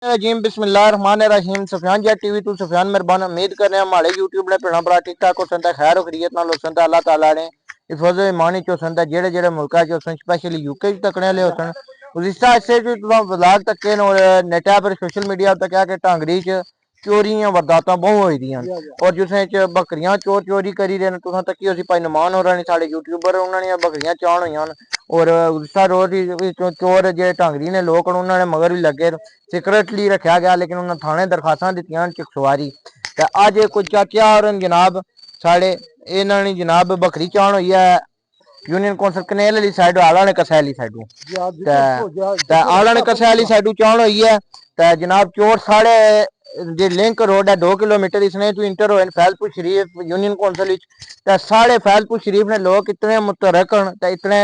रजीम बिस्मिल्लाहिर्रहमानिर्रहीम सुफियान jet TV टू सुफियान मेहरबान उम्मीद कर रहे हैं हमारे यूट्यूब ने भैन भरा ठीक ठाक हो सकता खैर खरीयत नाल हो सकता अल्लाह ताला ने हिफाजत ईमानी च हो सकता जेड़े जेड़े मुल्का च होसन स्पेशली यूके च तकने वाले होसन उस हिस्सा ऐसे जो व्लॉग तक और नेटा पर सोशल मीडिया तक क्या कि टांगरी च चोरियां वारदातां बहुत होई दियां और जिसने च बकरियां चोर चोरी करी रहे हैं तुसां तक असीं भाई नुमान होरां ने साढ़े यूट्यूबर उन्होंने बकरियां चाण होईयां और उस्सा रोज चोर जे टांगरी ने लोग उन्होंने मगर भी लगे सिक्रेटली रखा गया लेकिन उन्होंने थाने दरखास्तां दित्तियां चकसवारी ते अज कोई चाचा और जनाब साढ़े इन्हां ने जनाब बकरी चाण होई है यूनियन कौंसल कनेल वाली साइड आला ने कसे वाली साइडों आला ने कसे वाली साइडों चाण होई है ते जनाब चोर साढ़े जे लिंक रोड है 2 किलोमीटर इसने तो इंटर होए फैजपुर शरीफ यूनियन कौंसल साढ़े फैजपुर शरीफ ने लोग इतने मुतरक न इतने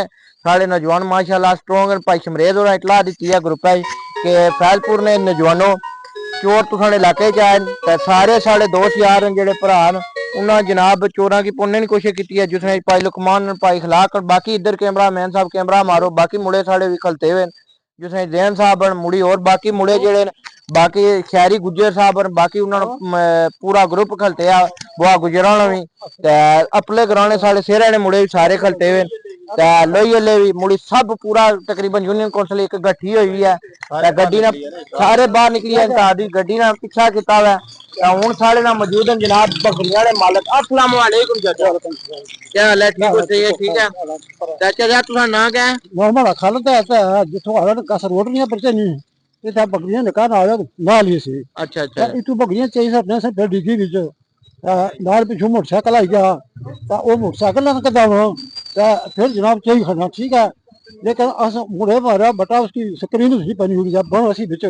साढ़े नौजवान माशाल्लाह स्ट्रोंग भाई शमरेज और इतला दी है ग्रुप है कि फैजपुर ने नौजवानों चोर तो साढ़े इलाके च आए सारे साढ़े दोस्त यार जेडे भरा उन्होंने जनाब चोरों की पुनने की कोशिश की है जिसने भाई लुकमान भाई खिलाक बाकी इधर कैमरा मैन साहब कैमरा मारो बाकी मुड़े साढ़े भी खलते हुए जिसने जैन साहब मुड़ी और बाकी मुड़े जेडे बाकी शहरी गुज्जर साहब बाकी उन्होंने पूरा ग्रुप खलते आ बुआ गुजराना भी अपने घराने साढ़े सेहरे ने मुड़े भी सारे खलते हुए लोई भी मुड़ी सब पूरा तकरीबन यूनियन कौंसल एक गठी हुई है गड्डी ने सारे बाहर निकली है गड्डी ने पीछा किया हुआ हूं साढ़े ना मौजूद हैं जनाब बकरियां दे मालक अस्सलाम वालेकुम चाचा क्या हाल है ठीक हो सही है ठीक है चाचा जी तुम्हारा नाम क्या है मोहम्मद खालिद है जिथों आया कस रोड नहीं परचे नहीं इतना बकरियां निकाल आया नाल ही से अच्छा अच्छा इतू बकरियां चाहिए अपने से फिर डिगी विच नाल पिछू मोटरसाइकिल आई गया वो मोटरसाइकिल कदा फिर जनाब चाहिए खड़ना ठीक है लेकिन अस मुड़े मारा बटा उसकी स्क्रीन उसकी बनी हुई है बन असी बिच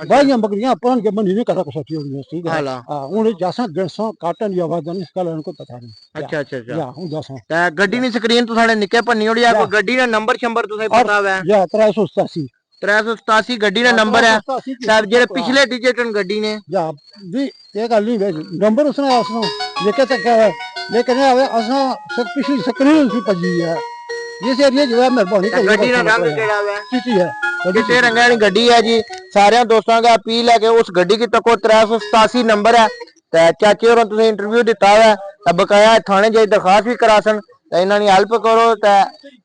बाइयां बकरियां अपन के मन नहीं करा सकती होगी ठीक है हां उन जैसा गिनसो काटन या आवाज इसका उनको पता नहीं अच्छा अच्छा अच्छा या हूं जैसा गड्डी नी स्क्रीन तो साडे निके पन्नी होड़ी है गड्डी दा नंबर शंबर तुसे पता है या 387 387 गड्डी दा नंबर है सर जेडे पिछले डिजिट न गड्डी ने या भी ये गल नहीं नंबर उसने लेके तक लेकिन असा पिछली स्क्रीन उसकी पजी है इस एरिया जो है मेहरबानी गड्डी दा रंग केड़ा है चिट्टी है चिट्टे रंग वाली गड्डी है जी सारे दोस्तों का अपील है कि उस गड्डी की तको 387 नंबर है चाचे और तुसें इंटरव्यू दिता है बकाया थाने जाई दरखास्त भी करा सन इन्होंने हेल्प करो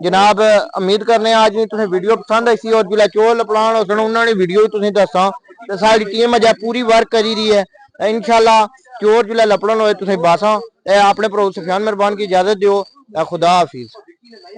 जनाब उम्मीद करने आज तुसें वीडियो पसंद आई और जिला चोर लपलान हो सन उन्होंने वीडियो भी तुसें दसा सारी टीम अजा पूरी वर्क करी रही है इंशाल्लाह चोर जिला लपड़न होए तुसें बासा अपने भरा सुफियान मेहरबान की इजाजत दियो खुदा हाफिज।